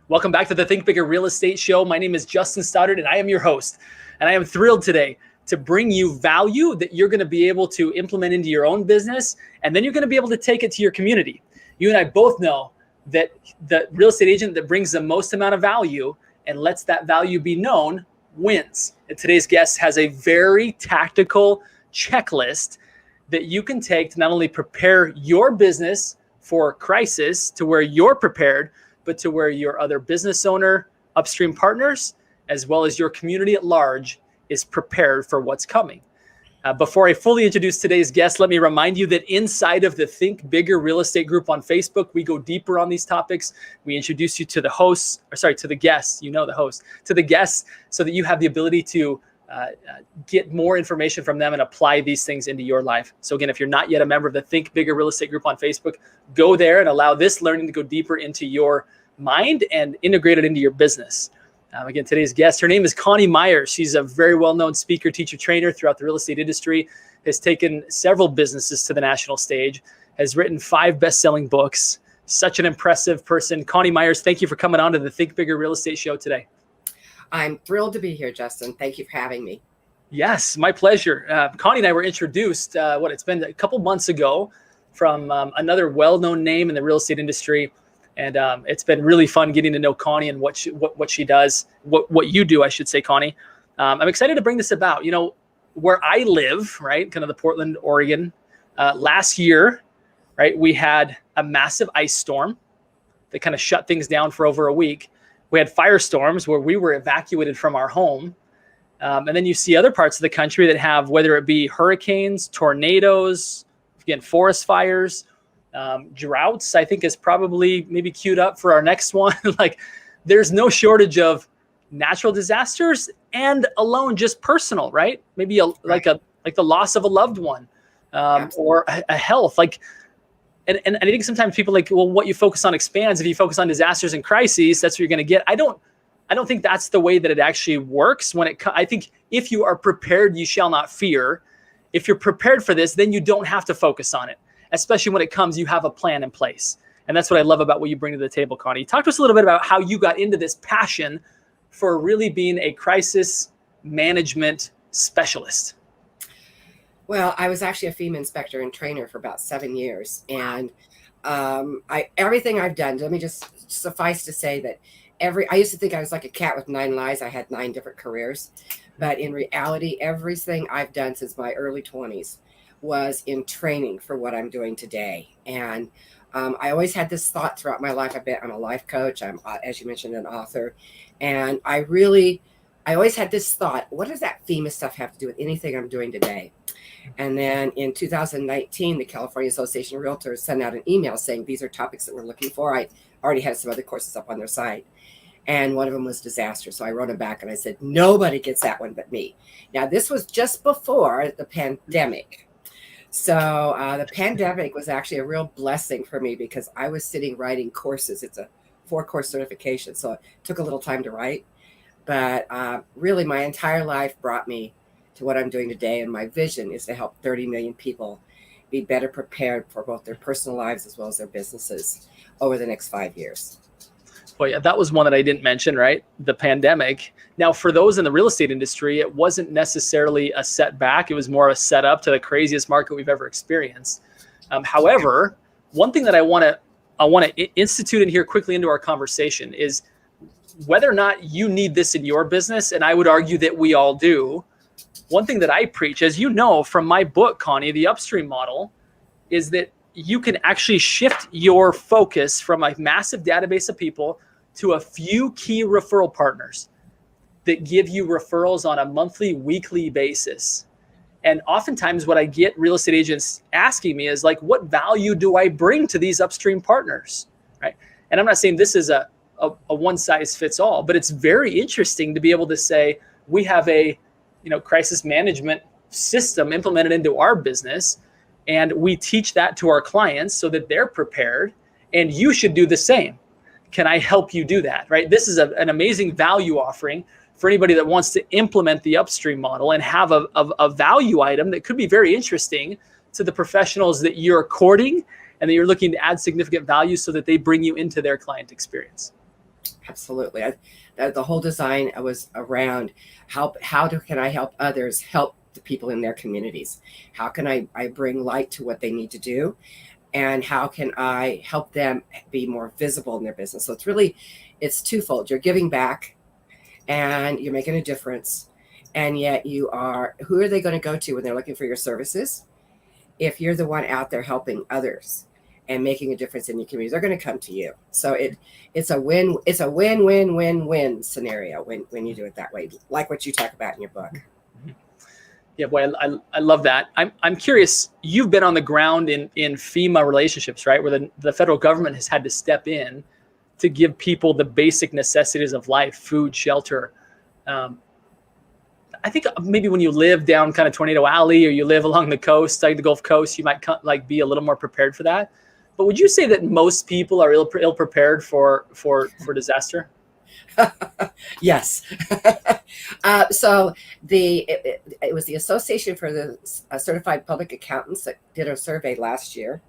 Welcome back to the Think Bigger Real Estate Show. My name is Justin Stoddard, and I am your host. And I am thrilled today to bring you value that you're going to be able to implement into your own business, and then you're going to be able to take it to your community. You and I both know that the real estate agent that brings the most amount of value and lets that value be known wins. And today's guest has a very tactical checklist that you can take to not only prepare your business for crisis to where you're prepared, but to where your other business owner, Upstream Partners, as well as your community at large is prepared for what's coming. Before I fully introduce today's guest, let me remind you that inside of the Think Bigger Real Estate group on Facebook, we go deeper on these topics. We introduce you to to the guests, to the guests, so that you have the ability to get more information from them and apply these things into your life. So again, if you're not yet a member of the Think Bigger Real Estate group on Facebook, go there and allow this learning to go deeper into your mind and integrate it into your business. Again, today's guest, her name is Coni Meyers. She's a very well-known speaker, teacher, trainer throughout the real estate industry, has taken several businesses to the national stage, has written 5 best-selling books. Such an impressive person. Coni Meyers, thank you for coming on to the Think Bigger Real Estate Show today. I'm thrilled to be here, Justin. Thank you for having me. Yes, my pleasure. Coni and I were introduced, it's been a couple months ago from another well-known name in the real estate industry. And it's been really fun getting to know Coni and what she does, what you do, I should say, Coni. I'm excited to bring this about. You know, where I live, right, kind of the Portland, Oregon, last year, right, we had a massive ice storm that kind of shut things down for over a week. We had firestorms where we were evacuated from our home. And then you see other parts of the country that have, whether it be hurricanes, tornadoes, again, forest fires, droughts, I think is probably maybe queued up for our next one. Like there's no shortage of natural disasters and alone just personal, right? Maybe like the loss of a loved one, or a health. And I think sometimes people well, what you focus on expands. If you focus on disasters and crises, that's what you're going to get. I don't think that's the way that it actually works. I think if you are prepared, you shall not fear. If you're prepared for this, then you don't have to focus on it. Especially when it comes, you have a plan in place. And that's what I love about what you bring to the table, Coni. Talk to us a little bit about how you got into this passion for really being a crisis management specialist. Well, I was actually a FEMA inspector and trainer for about 7 years. And everything I've done, let me just suffice to say that I used to think I was like a cat with 9 lives. I had 9 different careers. But in reality, everything I've done since my early 20s was in training for what I'm doing today. And I always had this thought throughout my life. I'm a life coach. I'm, as you mentioned, an author. And I always had this thought, what does that FEMA stuff have to do with anything I'm doing today? And then in 2019, the California Association of Realtors sent out an email saying, these are topics that we're looking for. I already had some other courses up on their site. And one of them was disaster. So I wrote them back and I said, nobody gets that one but me. Now, this was just before the pandemic. So the pandemic was actually a real blessing for me because I was sitting writing courses. It's a 4-course certification, so it took a little time to write. But really, my entire life brought me to what I'm doing today. And my vision is to help 30 million people be better prepared for both their personal lives as well as their businesses over the next 5 years. Well, yeah, that was one that I didn't mention, right? The pandemic. Now, for those in the real estate industry, it wasn't necessarily a setback. It was more of a setup to the craziest market we've ever experienced. However, one thing that I want to institute in here quickly into our conversation is whether or not you need this in your business, and I would argue that we all do. One thing that I preach, as you know from my book, Coni, the Upstream model, is that you can actually shift your focus from a massive database of people to a few key referral partners that give you referrals on a monthly, weekly basis. And oftentimes what I get real estate agents asking me is like, what value do I bring to these upstream partners, right? And I'm not saying this is a one size fits all, but it's very interesting to be able to say, we have a crisis management system implemented into our business, and we teach that to our clients so that they're prepared, and you should do the same. Can I help you do that, right? This is an amazing value offering for anybody that wants to implement the Upstream model and have a value item that could be very interesting to the professionals that you're courting and that you're looking to add significant value so that they bring you into their client experience. Absolutely. The whole design was around can I help others help the people in their communities? How can I bring light to what they need to do? And how can I help them be more visible in their business? So it's twofold. You're giving back and you're making a difference. And yet who are they going to go to when they're looking for your services? If you're the one out there helping others and making a difference in your community, they're going to come to you. So it's a win-win-win-win scenario when you do it that way, like what you talk about in your book. Yeah, boy, I love that. I'm curious. You've been on the ground in FEMA relationships, right, where the federal government has had to step in to give people the basic necessities of life, food, shelter. I think maybe when you live down kind of Tornado Alley or you live along the coast, like the Gulf Coast, you might be a little more prepared for that. But would you say that most people are ill prepared for disaster? Yes. So it was the Association for the Certified Public Accountants that did a survey last year,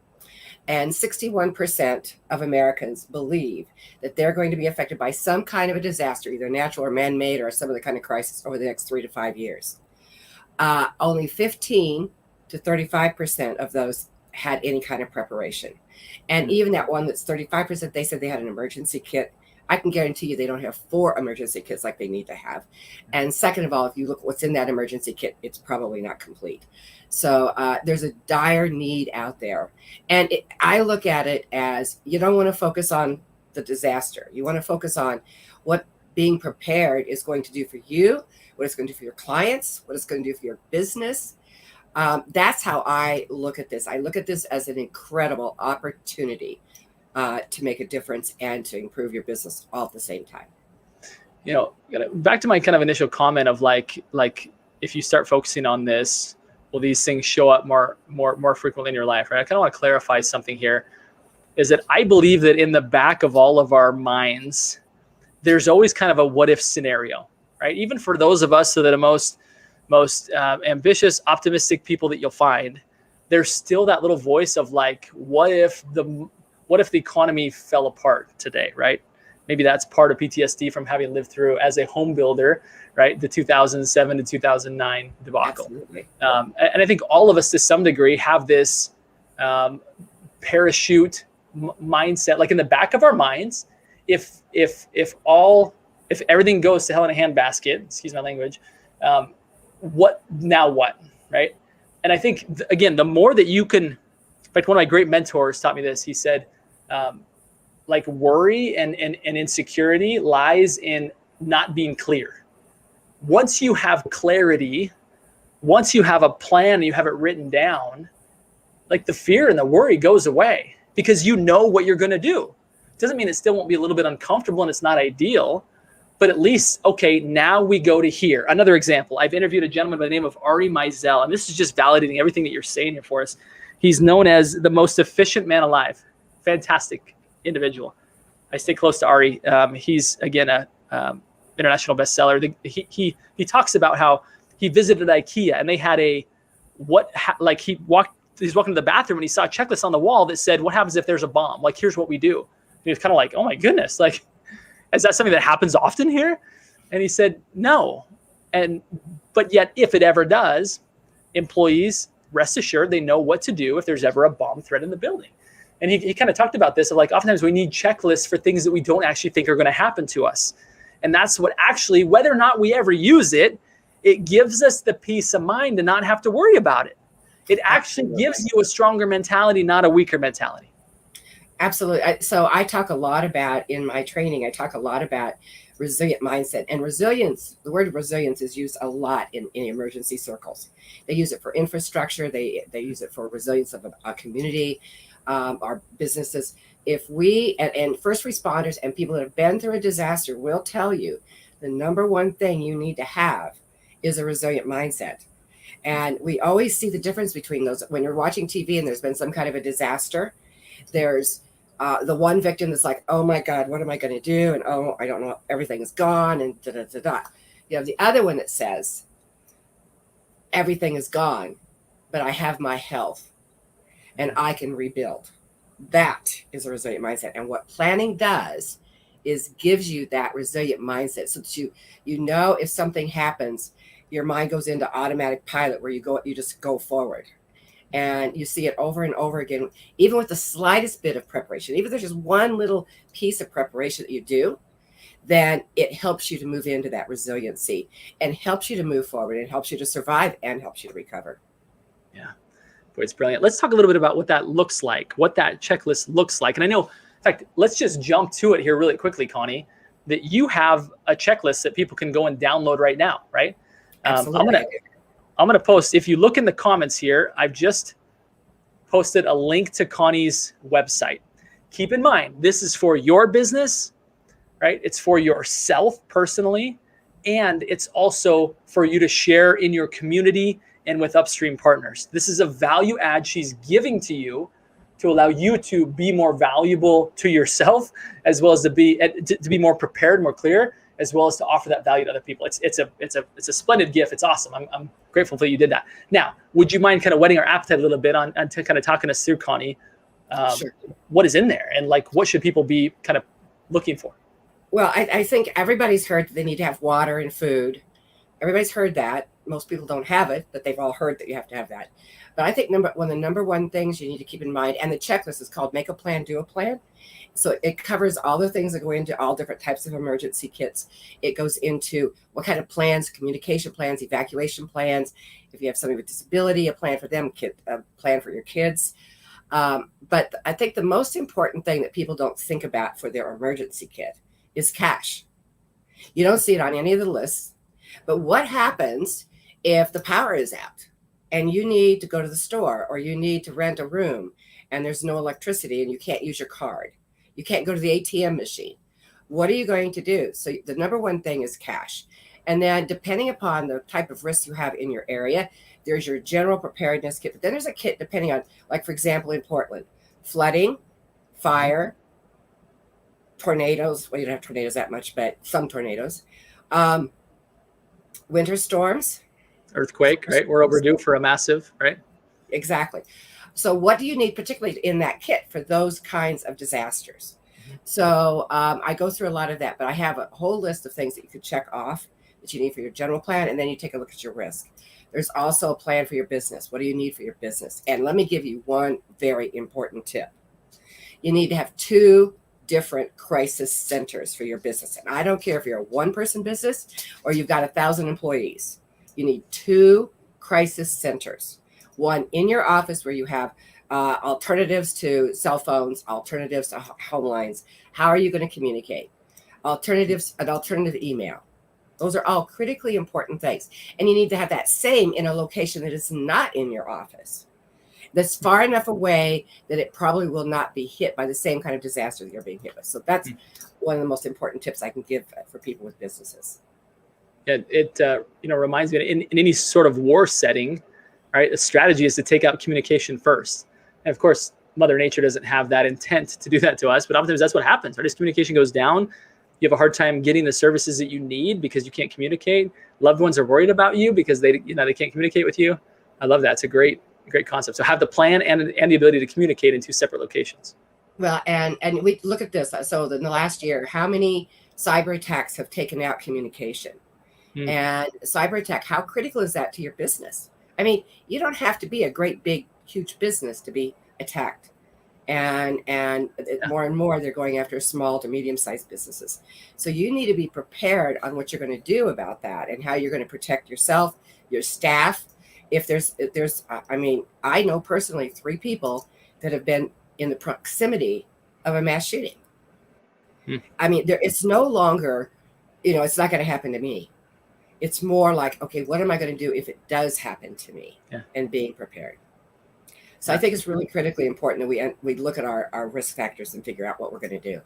and 61% of Americans believe that they're going to be affected by some kind of a disaster, either natural or man-made or some other kind of crisis over the next 3 to 5 years. Only 15 to 35% of those had any kind of preparation. And even that one that's 35%, they said they had an emergency kit. I can guarantee you they don't have 4 emergency kits like they need to have. And second of all, if you look what's in that emergency kit, it's probably not complete. So there's a dire need out there. And I look at it as you don't want to focus on the disaster. You want to focus on what being prepared is going to do for you, what it's going to do for your clients, what it's going to do for your business. That's how I look at this. I look at this as an incredible opportunity to make a difference and to improve your business all at the same time. You know, back to my kind of initial comment of like if you start focusing on this, will these things show up more frequently in your life, right? I kind of want to clarify something here, is that I believe that in the back of all of our minds, there's always kind of a what if scenario, right? Even for those of us that are the most ambitious, optimistic people that you'll find, there's still that little voice of like, what if the economy fell apart today, right? Maybe that's part of PTSD from having lived through as a home builder, right? The 2007 to 2009 debacle. Absolutely. And I think all of us to some degree have this parachute mindset, like in the back of our minds, if everything goes to hell in a handbasket, excuse my language, what, right? And I think, again, the more that you can, in fact, one of my great mentors taught me this. He said, like worry and insecurity lies in not being clear. Once you have clarity, once you have a plan and you have it written down, like the fear and the worry goes away because you know what you're going to do. Doesn't mean it still won't be a little bit uncomfortable and it's not ideal, but at least, okay, now we go to here. Another example, I've interviewed a gentleman by the name of Ari Meisel, and this is just validating everything that you're saying here for us. He's known as the most efficient man alive. Fantastic individual. I stay close to Ari. He's, again, a international bestseller. He talks about how he visited IKEA and they had he's walking to the bathroom and he saw a checklist on the wall that said, what happens if there's a bomb? Like, here's what we do. And he was kind of like, oh my goodness, like, is that something that happens often here? And he said, no. But yet, if it ever does, employees, rest assured, they know what to do if there's ever a bomb threat in the building. And he kind of talked about this of like, oftentimes we need checklists for things that we don't actually think are going to happen to us. And that's what actually, whether or not we ever use it, it gives us the peace of mind to not have to worry about it. It actually gives you a stronger mentality, not a weaker mentality. Absolutely. So I talk a lot about, in my training, I talk a lot about resilient mindset. And resilience, the word resilience is used a lot in emergency circles. They use it for infrastructure. They use it for resilience of a community, our businesses. If we, and first responders and people that have been through a disaster will tell you the number one thing you need to have is a resilient mindset. And we always see the difference between those. When you're watching TV and there's been some kind of a disaster, there's the one victim that's like, oh my God, what am I going to do? And oh, I don't know, everything is gone and da da da da. You have the other one that says, everything is gone, but I have my health and I can rebuild. That is a resilient mindset. And what planning does gives you that resilient mindset, so that you know if something happens, your mind goes into automatic pilot where you just go forward. And you see it over and over again, even with the slightest bit of preparation. Even if there's just one little piece of preparation that you do, then it helps you to move into that resiliency and helps you to move forward and helps you to survive and helps you to recover. Yeah, boy, it's brilliant. Let's talk a little bit about what that looks like, what that checklist looks like. And I know, in fact, let's just jump to it here really quickly, Coni, that you have a checklist that people can go and download right now, right? Absolutely. I'm going to post, if you look in the comments here, I've just posted a link to Coni's website. Keep in mind, this is for your business, right? It's for yourself personally, and it's also for you to share in your community and with Upstream Partners. This is a value add she's giving to you to allow you to be more valuable to yourself, as well as to be more prepared, more clear, as well as to offer that value to other people. It's a splendid gift. It's awesome. I'm grateful that you did that. Now, would you mind kind of whetting our appetite a little bit on to kind of talking us through, Coni, Sure. what is in there and like what should people be kind of looking for? Well, I think everybody's heard that they need to have water and food. Everybody's heard that. Most people don't have it, but they've all heard that you have to have that. But I think one of the number one things you need to keep in mind, and the checklist is called Make a Plan, Do a Plan. So it covers all the things that go into all different types of emergency kits. It goes into what kind of plans, communication plans, evacuation plans. If you have somebody with disability, a plan for them, a plan for your kids. But I think the most important thing that people don't think about for their emergency kit is cash. You don't see it on any of the lists. But what happens if the power is out and you need to go to the store or you need to rent a room and there's no electricity and you can't use your card? You can't go to the ATM machine. What are you going to do? So the number one thing is cash. And then depending upon the type of risk you have in your area, there's your general preparedness kit. But then there's a kit depending on, like, for example, in Portland, flooding, fire, tornadoes. Well, you don't have tornadoes that much, but some tornadoes. Winter storms. Earthquake, right? We're overdue for a massive, right? Exactly. So what do you need particularly in that kit for those kinds of disasters? So I go through a lot of that, but I have a whole list of things that you could check off that you need for your general plan, and then you take a look at your risk. There's also a plan for your business. What do you need for your business? And let me give you one very important tip. You need to have 2 different crisis centers for your business. And I don't care if you're a one-person business or you've got 1,000 employees. You need 2 crisis centers. One in your office where you have alternatives to cell phones, alternatives to home lines. How are you going to communicate? An alternative email. Those are all critically important things. And you need to have that same in a location that is not in your office, that's far enough away that it probably will not be hit by the same kind of disaster that you're being hit with. So that's one of the most important tips I can give for people with businesses. Yeah, it reminds me in any sort of war setting, right? A strategy is to take out communication first. And of course, Mother Nature doesn't have that intent to do that to us, but oftentimes that's what happens, right? As communication goes down, you have a hard time getting the services that you need because you can't communicate. Loved ones are worried about you because they can't communicate with you. I love that. It's a great concept. So have the plan and the ability to communicate in 2 separate locations. Well, and we look at this. So in the last year, how many cyber attacks have taken out communication? And cyber attack, how critical is that to your business? I mean, you don't have to be a great, big, huge business to be attacked. And more and more, they're going after small to medium-sized businesses. So you need to be prepared on what you're going to do about that and how you're going to protect yourself, your staff. If there's, I know personally 3 people that have been in the proximity of a mass shooting. I mean, it's no longer, it's not going to happen to me. It's more like, okay, what am I going to do if it does happen to me? And being prepared. So I think it's really critically important that we look at our risk factors and figure out what we're going to do.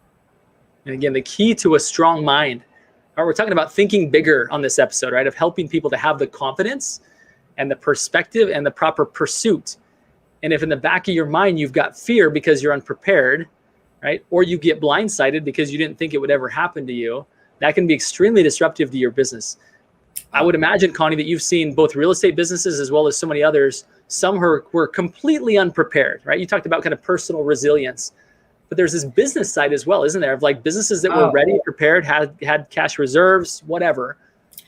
And again, the key to a strong mind, right, we're talking about thinking bigger on this episode, right? Of helping people to have the confidence and the perspective and the proper pursuit. And if in the back of your mind, you've got fear because you're unprepared, right? Or you get blindsided because you didn't think it would ever happen to you, that can be extremely disruptive to your business. I would imagine, Coni, that you've seen both real estate businesses as well as so many others. Some were completely unprepared, right? You talked about kind of personal resilience. But there's this business side as well, isn't there? Of like businesses that were Oh, ready, prepared, had cash reserves, whatever,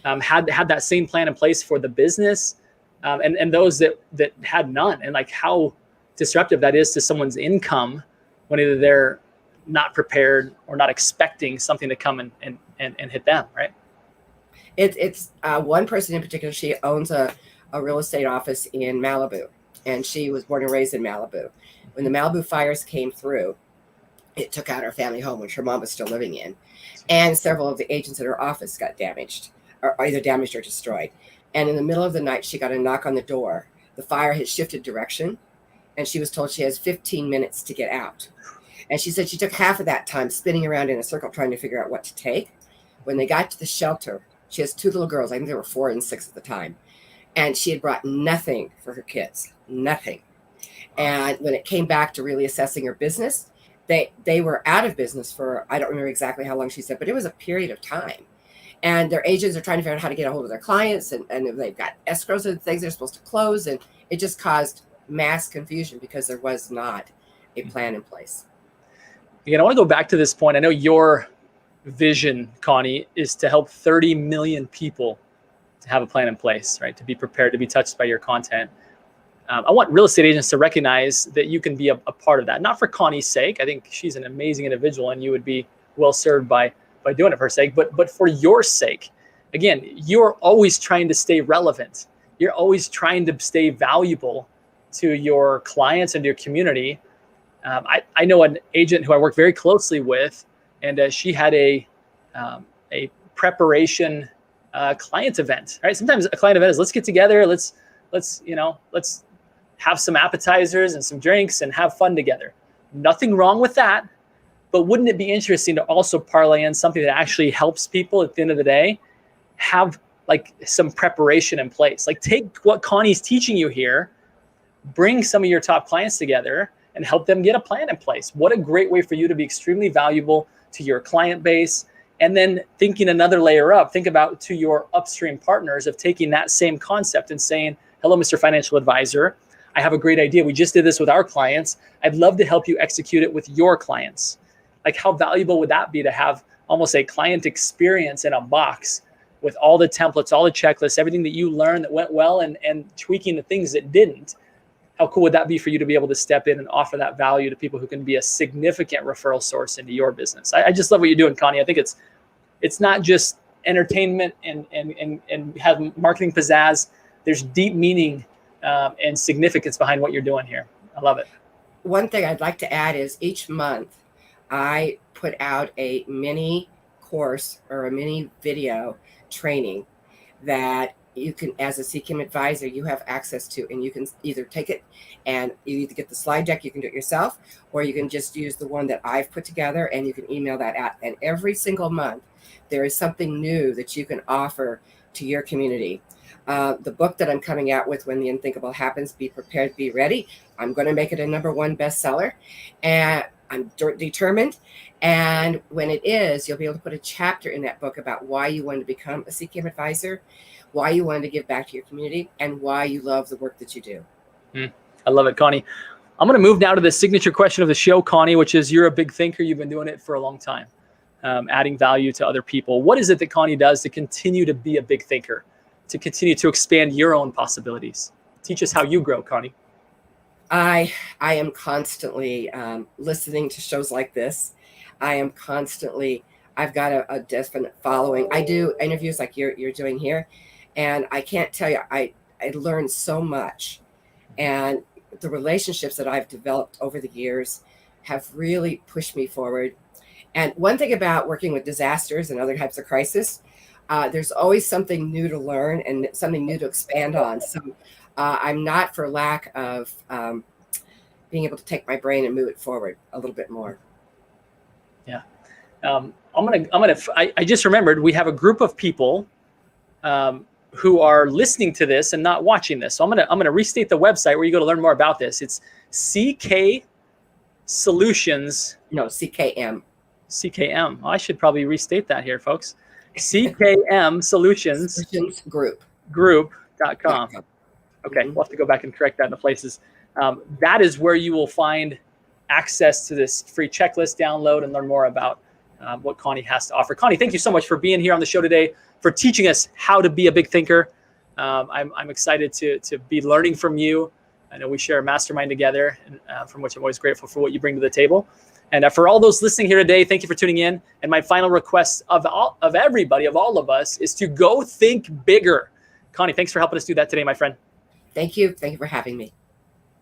had that same plan in place for the business, and those that had none, and like how disruptive that is to someone's income when either they're not prepared or not expecting something to come and hit them, right? it's one person in particular. She owns a real estate office in Malibu, and she was born and raised in Malibu. When the Malibu fires came through, it took out her family home, which her mom was still living in, and several of the agents at her office got damaged, or either damaged or destroyed. And in the middle of the night, she got a knock on the door. The fire had shifted direction, and she was told she has 15 minutes to get out. And she said she took half of that time spinning around in a circle trying to figure out what to take. When they got to the shelter, she has two little girls. I think they were 4 and 6 at the time. And she had brought nothing for her kids, nothing. And when it came back to really assessing her business, they were out of business for, I don't remember exactly how long she said, but it was a period of time. And their agents are trying to figure out how to get a hold of their clients, and they've got escrows and things they're supposed to close. And it just caused mass confusion because there was not a plan in place. Again, I want to go back to this point. I know your vision, Coni, is to help 30 million people to have a plan in place, right? To be prepared, to be touched by your content. I want real estate agents to recognize that you can be a part of that. Not for Coni's sake. I think she's an amazing individual and you would be well served by doing it for her sake, but for your sake. Again, you're always trying to stay relevant. You're always trying to stay valuable to your clients and your community. I know an agent who I work very closely with, and she had a preparation client event, right? Sometimes a client event is let's get together, let's have some appetizers and some drinks and have fun together. Nothing wrong with that, but wouldn't it be interesting to also parlay in something that actually helps people at the end of the day have like some preparation in place? Like take what Coni's teaching you here, bring some of your top clients together and help them get a plan in place. What a great way for you to be extremely valuable to your client base. And then thinking another layer up, think about to your upstream partners of taking that same concept and saying, hello, Mr. Financial Advisor. I have a great idea. We just did this with our clients. I'd love to help you execute it with your clients. Like how valuable would that be to have almost a client experience in a box with all the templates, all the checklists, everything that you learned that went well and tweaking the things that didn't. How cool would that be for you to be able to step in and offer that value to people who can be a significant referral source into your business? I just love what you're doing, Coni. I think it's not just entertainment and have marketing pizzazz. There's deep meaning and significance behind what you're doing here. I love it. One thing I'd like to add is each month I put out a mini course or a mini video training that you can, as a CKIM advisor, you have access to, and you can either take it and you either get the slide deck, you can do it yourself, or you can just use the one that I've put together and you can email that out. And every single month, there is something new that you can offer to your community. The book that I'm coming out with, When the Unthinkable Happens, Be Prepared, Be Ready. I'm going to make it a #1 bestseller, and I'm determined. And when it is, you'll be able to put a chapter in that book about why you wanted to become a CKIM advisor, why you wanted to give back to your community, and why you love the work that you do. I love it, Coni. I'm going to move now to the signature question of the show, Coni, which is you're a big thinker. You've been doing it for a long time, adding value to other people. What is it that Coni does to continue to be a big thinker, to continue to expand your own possibilities? Teach us how you grow, Coni. I am constantly listening to shows like this. I've got a definite following. I do interviews like you're doing here, and I can't tell you, I learned so much. And the relationships that I've developed over the years have really pushed me forward. And one thing about working with disasters and other types of crisis, there's always something new to learn and something new to expand on. So I'm not for lack of being able to take my brain and move it forward a little bit more. Yeah. I just remembered we have a group of people who are listening to this and not watching this. So I'm gonna restate the website where you go to learn more about this. It's CK Solutions. No, CKM. CKM. I should probably restate that here, folks. CKM Solutions Group.com. Okay, we'll have to go back and correct that in the places. That is where you will find access to this free checklist download and learn more about what Coni has to offer. Coni, thank you so much for being here on the show today, for teaching us how to be a big thinker. I'm excited to be learning from you. I know we share a mastermind together, and from which I'm always grateful for what you bring to the table. And for all those listening here today, thank you for tuning in. And my final request of everybody, of all of us, is to go think bigger. Coni, thanks for helping us do that today, my friend. Thank you. Thank you for having me.